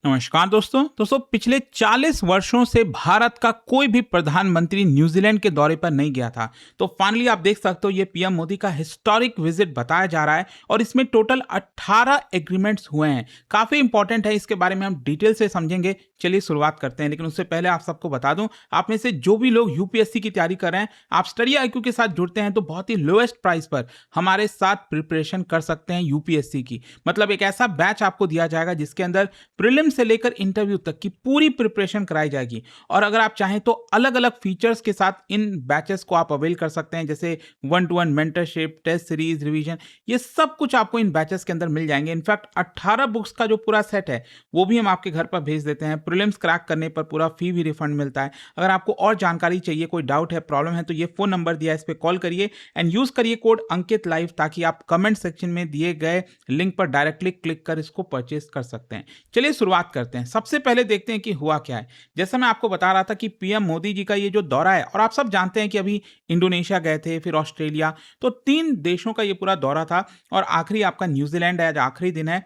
नमस्कार दोस्तों पिछले 40 वर्षों से भारत का कोई भी प्रधानमंत्री न्यूजीलैंड के दौरे पर नहीं गया था। तो फाइनली आप देख सकते हो ये पीएम मोदी का हिस्टोरिक विजिट बताया जा रहा है और इसमें टोटल 18 एग्रीमेंट्स हुए हैं। काफी इंपॉर्टेंट है, इसके बारे में हम डिटेल से समझेंगे। चलिए शुरुआत करते हैं, लेकिन उससे पहले आप सबको बता दूं, आप में से जो भी लोग यूपीएससी की तैयारी कर रहे हैं, आप स्टडी आईक्यू के साथ जुड़ते हैं तो बहुत ही लोएस्ट प्राइस पर हमारे साथ प्रिपरेशन कर सकते हैं यूपीएससी की। मतलब एक ऐसा बैच आपको दिया जाएगा जिसके अंदर प्रीलिम से लेकर इंटरव्यू तक की पूरी प्रिपरेशन कराई जाएगी। और अगर आप चाहें तो अलग अलग फीचर्स के साथ इन बैचेस को आप अवेल कर सकते हैं, जैसे 1-to-1 mentorship, test series, revision, ये सब कुछ आपको इन बैचेस के अंदर मिल जाएंगे। इनफैक्ट 18 बुक्स का जो पूरा सेट है वो भी हम आपके घर पर भेज देते हैं। प्रीलिम्स क्रैक करने पर पूरा फी भी रिफंड मिलता है। अगर आपको और जानकारी चाहिए, कोई डाउट है, प्रॉब्लम है, तो ये फोन नंबर दिया है, इस पर कॉल करिए एंड यूज करिए कोड अंकित लाइव, ताकि आप कमेंट सेक्शन में दिए गए लिंक पर डायरेक्टली क्लिक कर इसको परचेज कर सकते हैं। चलिए शुरुआत करते हैं। सबसे पहले देखते हैं कि हुआ क्या है। जैसा मैं आपको बता रहा था कि पीएम मोदी जी का ये जो दौरा है, और आप सब जानते हैं कि अभी इंडोनेशिया गए थे, फिर ऑस्ट्रेलिया, तो 3 देशों का ये पूरा दौरा था और आखिरी आपका न्यूजीलैंड है। आज आखिरी दिन है,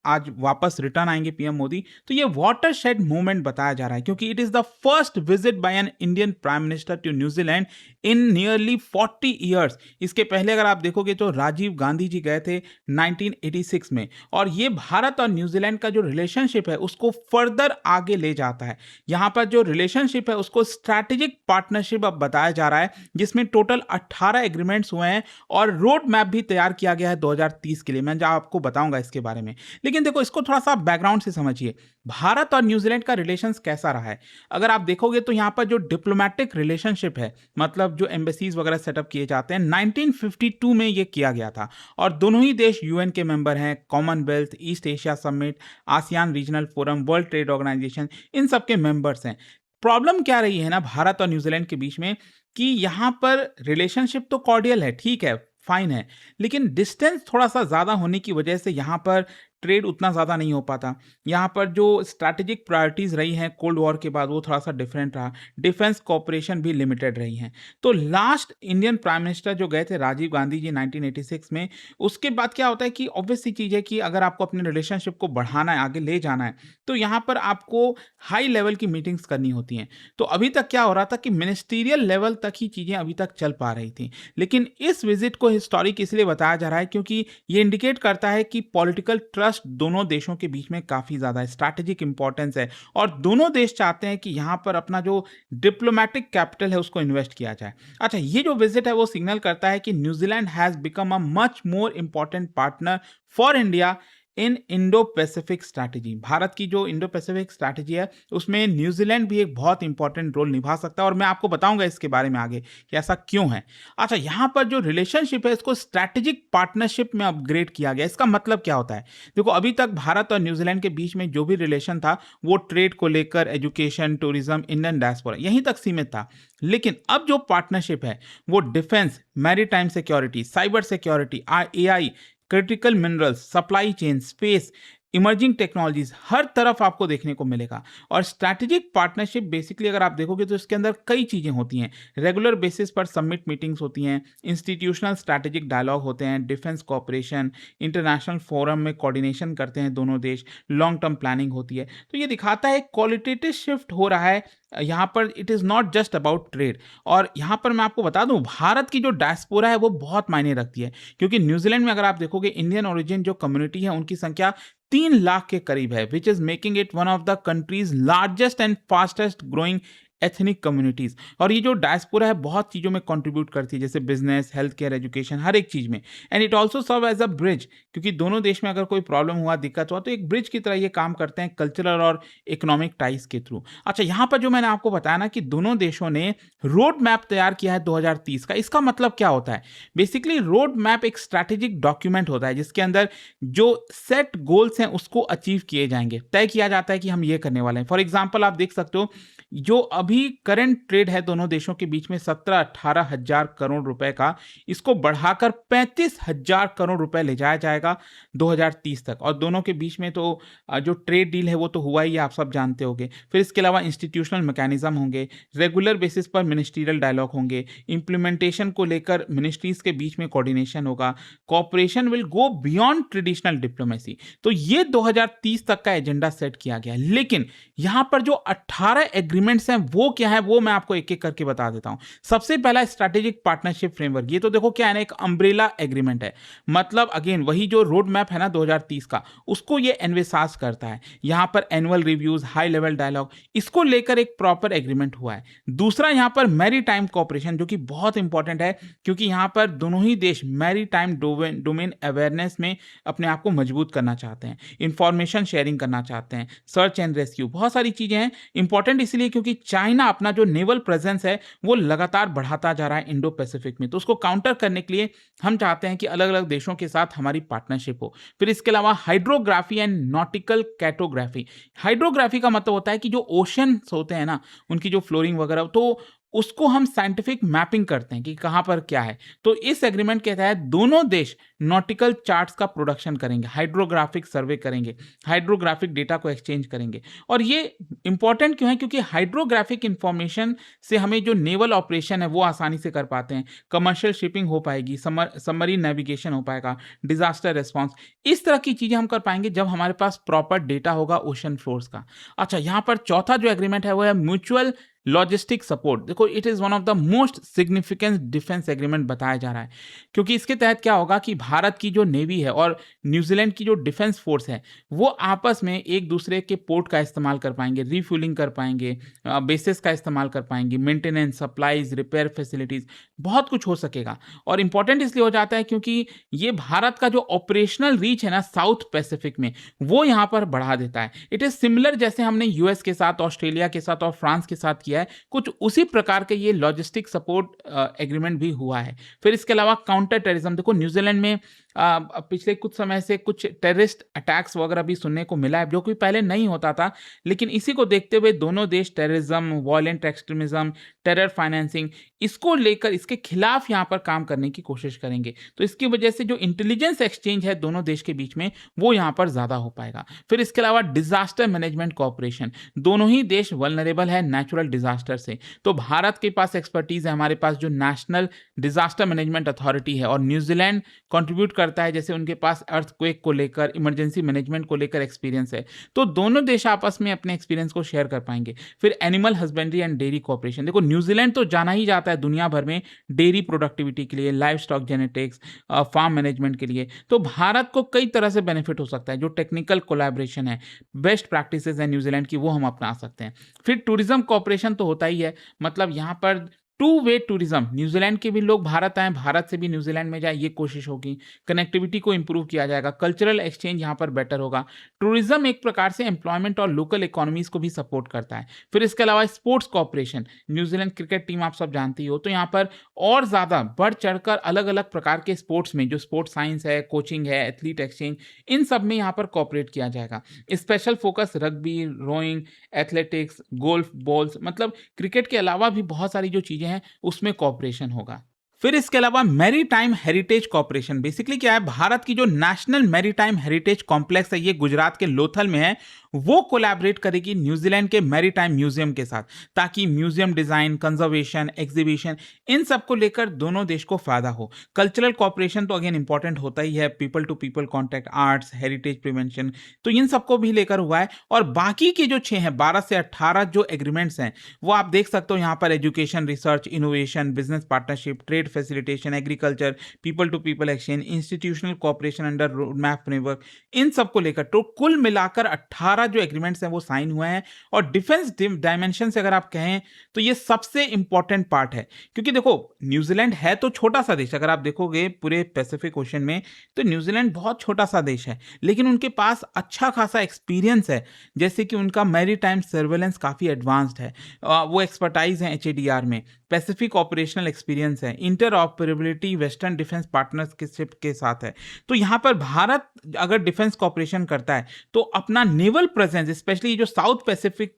आज वापस रिटर्न आएंगे पीएम मोदी। तो ये वाटरशेड मूवमेंट बताया जा रहा है क्योंकि it is the first visit by an Indian prime minister to New Zealand in nearly 40 years. इसके पहले अगर आप देखोगे तो राजीव गांधी जी गए थे 1986 में, और ये भारत और न्यूजीलैंड का जो रिलेशनशिप है उसको फर्दर आगे ले जाता है। यहाँ पर जो रिलेशनशिप है उसको स्ट्रैटेजिक पार्टनरशिप अब बताया जा रहा है, जिसमें टोटल 18 एग्रीमेंट्स हुए हैं और रोड मैप भी तैयार किया गया है 2030 के लिए। मैं आपको बताऊंगा इसके बारे में, लेकिन देखो इसको थोड़ा सा बैकग्राउंड से समझिए। भारत और न्यूजीलैंड का रिलेशंस कैसा रहा है अगर आप देखोगे तो यहाँ पर जो डिप्लोमेटिक रिलेशनशिप है, मतलब जो एम्बेसीज वगैरह सेटअप किए जाते हैं, 1952 में ये किया गया था। और दोनों ही देश यूएन के मेंबर हैं, Commonwealth, East Asia Summit, ASEAN regional forum, World Trade Organization, इन सब के मेंबर्स हैं। प्रॉब्लम क्या रही है ना भारत और न्यूजीलैंड के बीच में, कि यहाँ पर रिलेशनशिप तो कॉर्डियल है, ठीक है, फाइन है, लेकिन डिस्टेंस थोड़ा सा ज़्यादा होने की वजह से यहाँ पर ट्रेड उतना ज़्यादा नहीं हो पाता। यहाँ पर जो स्ट्रैटेजिक प्रायोरिटीज़ रही हैं कोल्ड वॉर के बाद, वो थोड़ा सा डिफरेंट रहा। डिफेंस कॉपरेशन भी लिमिटेड रही हैं। तो लास्ट इंडियन प्राइम मिनिस्टर जो गए थे राजीव गांधी जी 1986 में, उसके बाद क्या होता है कि ऑब्वियस सी चीज़ है कि अगर आपको अपने रिलेशनशिप को बढ़ाना है, आगे ले जाना है, तो यहाँ पर आपको हाई लेवल की मीटिंग्स करनी होती हैं। तो अभी तक क्या हो रहा था कि मिनिस्टीरियल लेवल तक ही चीज़ें अभी तक चल पा रही थी। लेकिन इस विजिट को हिस्टोरिक इसलिए बताया जा रहा है क्योंकि ये इंडिकेट करता है कि पॉलिटिकल ट्रस्ट दोनों देशों के बीच में काफी ज्यादा है, स्ट्रैटेजिक इंपॉर्टेंस है, और दोनों देश चाहते हैं कि यहां पर अपना जो डिप्लोमेटिक कैपिटल है उसको इन्वेस्ट किया जाए। अच्छा, ये जो विजिट है वो सिग्नल करता है कि New Zealand has become a much more important partner for India in Indo Pacific strategy. Bharat की जो इंडो पैसिफिक स्ट्रैटेजी है उसमें न्यूजीलैंड भी एक बहुत इंपॉर्टेंट रोल निभा सकता है, और मैं आपको बताऊंगा इसके बारे में आगे कि ऐसा क्यों है। अच्छा, यहाँ पर जो रिलेशनशिप है इसको स्ट्रैटेजिक पार्टनरशिप में अपग्रेड किया गया। इसका मतलब क्या होता है? देखो, अभी तक भारत और न्यूजीलैंड के बीच में जो भी रिलेशन था वो ट्रेड को लेकर, एजुकेशन, टूरिज्म, इंडियन डायस्पोरा, यहीं तक सीमित था। लेकिन अब जो पार्टनरशिप है वो defence, maritime security, cyber security, AI, critical minerals, supply chain, space, emerging technologies, हर तरफ आपको देखने को मिलेगा। और स्ट्रैटेजिक पार्टनरशिप बेसिकली अगर आप देखोगे तो इसके अंदर कई चीज़ें होती हैं। रेगुलर बेसिस पर समिट मीटिंग्स होती हैं, इंस्टीट्यूशनल स्ट्रैटेजिक डायलॉग होते हैं, डिफेंस कॉपरेशन, इंटरनेशनल फोरम में कोऑर्डिनेशन करते हैं दोनों देश, लॉन्ग टर्म प्लानिंग होती है। तो ये दिखाता है क्वालिटेटिव शिफ्ट हो रहा है यहाँ पर। It is not just about trade. और यहाँ पर मैं आपको बता दूँ, भारत की जो डायस्पोरा है वो बहुत मायने रखती है, क्योंकि न्यूजीलैंड में अगर आप देखोगे इंडियन ओरिजिन जो कम्युनिटी है उनकी संख्या 3 लाख के करीब है, which is making it one of the countries largest and fastest growing ethnic communities. और ये जो डायस्पोरा है बहुत चीज़ों में कंट्रीब्यूट करती है, जैसे बिजनेस, हेल्थ केयर, एजुकेशन, हर एक चीज़ में। And it also serve as a bridge, क्योंकि दोनों देश में अगर कोई प्रॉब्लम हुआ, दिक्कत हुआ, तो एक ब्रिज की तरह ये काम करते हैं कल्चरल और इकोनॉमिक टाइज के थ्रू। अच्छा, यहाँ पर जो मैंने आपको बताया ना कि दोनों देशों ने रोड मैप तैयार किया है 2030 का, इसका मतलब क्या होता है? बेसिकली रोड मैप एक स्ट्रैटेजिक डॉक्यूमेंट होता है जिसके अंदर जो सेट गोल्स हैं उसको अचीव किए जाएंगे, तय किया जाता है कि हम ये करने वाले हैं। फॉर एग्जाम्पल आप देख सकते हो, जो अब अभी करंट ट्रेड है दोनों देशों के बीच में 17-18 हजार करोड़ रुपए का, इसको बढ़ाकर 35,000 करोड़ रुपए ले जाया जाएगा 2030 तक। और दोनों के बीच में तो जो ट्रेड डील है वो तो हुआ ही है, आप सब जानते होंगे। फिर इसके अलावा इंस्टीट्यूशनल मैकेनिज्म होंगे, रेगुलर बेसिस पर मिनिस्ट्रियल डायलॉग होंगे, इम्प्लीमेंटेशन को लेकर मिनिस्ट्रीज के बीच में कोऑर्डिनेशन होगा, cooperation will go beyond traditional diplomacy. तो ये 2030 तक का एजेंडा सेट किया गया है। लेकिन यहां पर जो 18 एग्रीमेंट्स हैं वो क्या है, वो मैं आपको एक एक करके बता देता हूं। सबसे पहला स्ट्रैटेजिक पार्टनरशिप फ्रेमवर्क, ये तो देखो क्या है ना, एक अम्ब्रेला एग्रीमेंट है। मतलब अगेन वही जो रोड मैप है ना 2030 का, उसको ये एनवेसास करता है। यहां पर annual reviews, high level dialogue, इसको लेकर एक प्रॉपर एग्रीमेंट हुआ है। दूसरा यहां पर मैरी टाइम कॉपरेशन, जो कि बहुत इंपॉर्टेंट है क्योंकि यहां पर दोनों ही देश मैरी टाइम डोमेन अवेयरनेस में अपने आप को मजबूत करना चाहते हैं, इंफॉर्मेशन शेयरिंग करना चाहते हैं, सर्च एंड रेस्क्यू, बहुत सारी चीजें हैं। इंपॉर्टेंट इसलिए क्योंकि चाइना अपना जो नेवल प्रेजेंस है वो लगातार बढ़ाता जा रहा है इंडो पैसिफिक में, तो उसको काउंटर करने के लिए हम चाहते हैं कि अलग अलग देशों के साथ हमारी पार्टनरशिप हो। फिर इसके अलावा हाइड्रोग्राफी एंड नॉटिकल कैटोग्राफी। हाइड्रोग्राफी का मतलब होता है कि जो ओशन होते हैं ना, उनकी जो फ्लोरिंग वगैरह, तो उसको हम साइंटिफिक मैपिंग करते हैं कि कहां पर क्या है। तो इस एग्रीमेंट के तहत दोनों देश नॉटिकल चार्ट्स का प्रोडक्शन करेंगे, हाइड्रोग्राफिक सर्वे करेंगे, हाइड्रोग्राफिक डेटा को एक्सचेंज करेंगे। और ये इंपॉर्टेंट क्यों है, क्योंकि हाइड्रोग्राफिक इंफॉर्मेशन से हमें जो नेवल ऑपरेशन है वो आसानी से कर पाते हैं, कमर्शियल शिपिंग हो पाएगी, सबमरीन नेविगेशन हो पाएगा, डिजास्टर रिस्पॉन्स, इस तरह की चीजें हम कर पाएंगे जब हमारे पास प्रॉपर डेटा होगा ओशन फ्लोर्स का। अच्छा, यहां पर चौथा जो एग्रीमेंट है वो है म्यूचुअल लॉजिस्टिक सपोर्ट। देखो, it is one of the most significant defence agreement बताया जा रहा है, क्योंकि इसके तहत क्या होगा कि भारत की जो नेवी है और न्यूजीलैंड की जो डिफेंस फोर्स है वो आपस में एक दूसरे के पोर्ट का इस्तेमाल कर पाएंगे, रिफ्यूलिंग कर पाएंगे, बेसिस का इस्तेमाल कर पाएंगे, मेंटेनेंस, सप्लाईज, रिपेयर फैसिलिटीज, बहुत कुछ हो सकेगा। और इंपॉर्टेंट इसलिए हो जाता है क्योंकि ये भारत का जो ऑपरेशनल रीच है ना साउथ पैसिफिक में, वो यहाँ पर बढ़ा देता है। इट इज सिमिलर जैसे हमने यूएस के साथ, ऑस्ट्रेलिया के साथ और फ्रांस के साथ किया है, कुछ उसी प्रकार के ये लॉजिस्टिक सपोर्ट एग्रीमेंट भी हुआ है। फिर इसके अलावा काउंटर टेररिज्म, देखो न्यूजीलैंड में पिछले कुछ समय से कुछ टेररिस्ट अटैक्स वगैरह भी सुनने को मिला है, जो कि पहले नहीं होता था, लेकिन इसी को देखते हुए दोनों देश terrorism, violent extremism, terror financing, इसको लेकर इसके खिलाफ यहाँ पर काम करने की कोशिश करेंगे। तो इसकी वजह से जो इंटेलिजेंस एक्सचेंज है दोनों देश के बीच में वो यहाँ पर ज्यादा हो पाएगा। फिर इसके अलावा डिजास्टर मैनेजमेंट कॉपरेशन, दोनों ही देश वल्नरेबल है नेचुरल डिजास्टर से, तो भारत के पास एक्सपर्टीज है, हमारे पास जो नेशनल डिजास्टर मैनेजमेंट अथॉरिटी है, और न्यूजीलैंड कंट्रीब्यूट करता है जैसे उनके पास अर्थक्वेक को लेकर, इमरजेंसी मैनेजमेंट को लेकर एक्सपीरियंस है, तो दोनों देश आपस में अपने एक्सपीरियंस को शेयर कर पाएंगे। फिर animal husbandry and dairy cooperation, देखो न्यूजीलैंड तो जाना ही जाता है दुनिया भर में डेयरी प्रोडक्टिविटी के लिए, livestock genetics, farm management के लिए, तो भारत को कई तरह से बेनिफिट हो सकता है। जो टेक्निकल कोलैबोरेशन है, बेस्ट प्रैक्टिसेस है न्यूजीलैंड की, वो हम अपना सकते हैं। फिर टूरिज्म कॉपरेशन तो होता ही है, मतलब यहाँ पर टू वे टूरिज्म, न्यूजीलैंड के भी लोग भारत आए, भारत से भी न्यूजीलैंड में जाए, ये कोशिश होगी। कनेक्टिविटी को इंप्रूव किया जाएगा, कल्चरल एक्सचेंज यहाँ पर बेटर होगा। टूरिज्म एक प्रकार से एम्प्लॉयमेंट और लोकल इकोनॉमीज को भी सपोर्ट करता है। फिर इसके अलावा sports cooperation, New Zealand cricket team आप सब जानती हो, तो यहाँ पर और ज्यादा बढ़ चढ़कर अलग अलग प्रकार के स्पोर्ट्स में, जो स्पोर्ट्स साइंस है, कोचिंग है, एथलीट एक्सचेंज, इन सब में यहाँ पर कॉपरेट किया जाएगा। Special focus rugby, rowing, athletics, golf, bowls, मतलब क्रिकेट के अलावा भी बहुत सारी जो चीजें हैं उसमें कॉपरेशन होगा। फिर इसके अलावा मैरीटाइम हेरिटेज कॉर्पोरेशन, बेसिकली क्या है, भारत की जो नेशनल मैरीटाइम हेरिटेज कॉम्प्लेक्स है, ये गुजरात के लोथल में है, वो कोलैबोरेट करेगी न्यूजीलैंड के मैरीटाइम म्यूजियम के साथ, ताकि म्यूजियम डिजाइन, कंजर्वेशन, एग्जीबिशन, इन सब को लेकर दोनों देश को फायदा हो। कल्चरल कॉपरेशन तो अगेन इंपॉर्टेंट होता ही है, people to people contact, arts, heritage prevention, तो इन सबको भी लेकर हुआ है। और बाकी के जो 6 हैं, 12 से 18 जो एग्रीमेंट्स हैं, वो आप देख सकते हो यहाँ पर education, research, innovation, business partnership, trade facilitation, agriculture, people to people exchange, institutional cooperation under roadmap framework, इन सबको लेकर तो कुल मिलाकर 18 जो एग्रीमेंट्स हैं वो साइन हुए हैं। और डिफेंस डायमेंशन से अगर आप कहें तो ये सबसे इंपॉर्टेंट पार्ट है, क्योंकि देखो न्यूजीलैंड है तो छोटा सा देश, अगर आप देखोगे पूरे पैसिफिक ओशन में तो न्यूजीलैंड बहुत छोटा सा देश है, लेकिन उनके पास अच्छा खासा एक्सपीरियंस है, जैसे कि उनका मैरीटाइम सर्वेलेंस काफी एडवांस्ड है, वो एक्सपर्टाइज है एचएडीआर में, पैसिफिक ऑपरेशनल एक्सपीरियंस है, इंटरऑपरेबिलिटी वेस्टर्न डिफेंस पार्टनरशिप के साथ है। तो यहाँ पर भारत अगर डिफेंस कॉपरेशन करता है तो अपना नेवल प्रेजेंस, स्पेशली जो साउथ पैसिफिक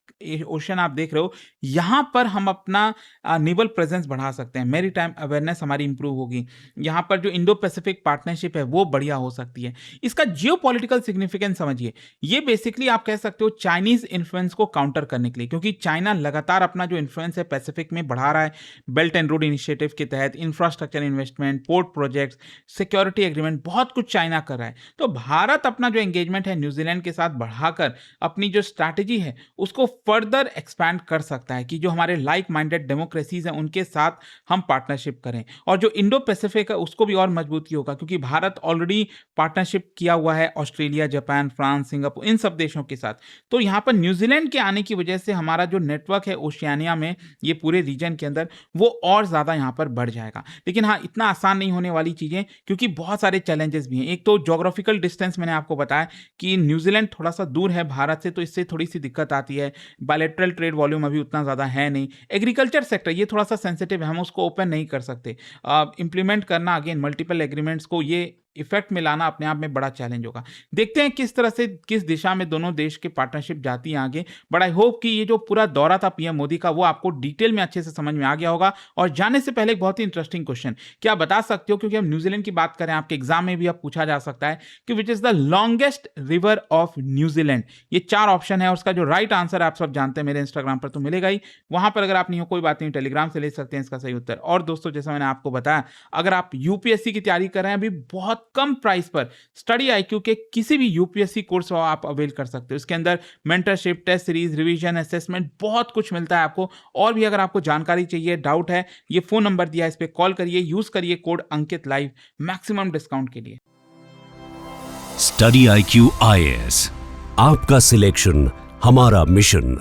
ओशन आप देख रहे हो, यहाँ पर हम अपना नेवल प्रेजेंस बढ़ा सकते हैं। मेरी टाइम अवेयरनेस हमारी इंप्रूव होगी। यहाँ पर जो इंडो पैसिफिक पार्टनरशिप है वो बढ़िया हो सकती है। इसका जियोपॉलिटिकल सिग्निफिकेंस समझिए। ये बेसिकली आप कह सकते हो चाइनीज इन्फ्लुएंस को काउंटर करने के लिए, क्योंकि चाइना लगातार अपना जो इन्फ्लुएंस है पैसिफिक में बढ़ा रहा है। बेल्ट एंड रोड इनिशिएटिव के तहत infrastructure investment, port projects, security agreement, बहुत कुछ चाइना कर रहा है। तो भारत अपना जो एंगेजमेंट है न्यूजीलैंड के साथ बढ़ाकर अपनी जो स्ट्रैटेजी है उसको फर्दर एक्सपैंड कर सकता है कि जो हमारे लाइक माइंडेड डेमोक्रेसीज हैं उनके साथ हम पार्टनरशिप करें। और जो इंडो पैसिफिक है उसको भी और मजबूती होगा, क्योंकि भारत ऑलरेडी पार्टनरशिप किया हुआ है ऑस्ट्रेलिया, जापान, फ्रांस, सिंगापुर, इन सब देशों के साथ। तो यहाँ पर न्यूजीलैंड के आने की वजह से हमारा जो नेटवर्क है ओशियानिया में, ये पूरे रीजन के अंदर, वो और ज़्यादा यहाँ पर बढ़ जाएगा। लेकिन हाँ, इतना आसान नहीं होने वाली चीज़ें, क्योंकि बहुत सारे चैलेंजेस भी हैं। एक तो जोग्राफिकल डिस्टेंस, मैंने आपको बताया कि न्यूजीलैंड थोड़ा सा दूर है भारत से, तो इससे थोड़ी सी दिक्कत आती है। बायलैटरल ट्रेड वॉल्यूम अभी उतना ज़्यादा है नहीं। एग्रीकल्चर सेक्टर ये थोड़ा सा सेंसिटिव है, हम उसको ओपन नहीं कर सकते। इंप्लीमेंट करना अगेन मल्टीपल एग्रीमेंट्स को, ये इफेक्ट में लाना अपने आप में बड़ा चैलेंज होगा। देखते हैं किस तरह से, किस दिशा में दोनों देश की पार्टनरशिप जाती है आगे। बट आई होप कि ये जो पूरा दौरा था पीएम मोदी का, वो आपको डिटेल में अच्छे से समझ में आ गया होगा। और जाने से पहले एक बहुत ही इंटरेस्टिंग क्वेश्चन, क्या बता सकते हो, क्योंकि हम न्यूजीलैंड की बात करें, आपके एग्जाम में भी अब पूछा जा सकता है कि which is the longest river of New Zealand. ये 4 ऑप्शन है, उसका जो राइट आंसर आप सब जानते हैं, मेरे इंस्टाग्राम पर तो मिलेगा ही। वहां पर अगर आप नहीं हो कोई बात नहीं, टेलीग्राम से ले सकते हैं इसका सही उत्तर। और दोस्तों, जैसा मैंने आपको बताया, अगर आप यूपीएससी की तैयारी कर रहे हैं, अभी बहुत कम प्राइस पर स्टडी आईक्यू के किसी भी यूपीएससी कोर्स आप अवेल कर सकते हो। इसके अंदर mentorship, test series, revision, assessment, बहुत कुछ मिलता है आपको। और भी अगर आपको जानकारी चाहिए, डाउट है, ये फोन नंबर दिया है, इस पे कॉल करिए, यूज करिए कोड अंकित लाइव मैक्सिमम डिस्काउंट के लिए। स्टडी IQ IAS, आपका सिलेक्शन हमारा मिशन।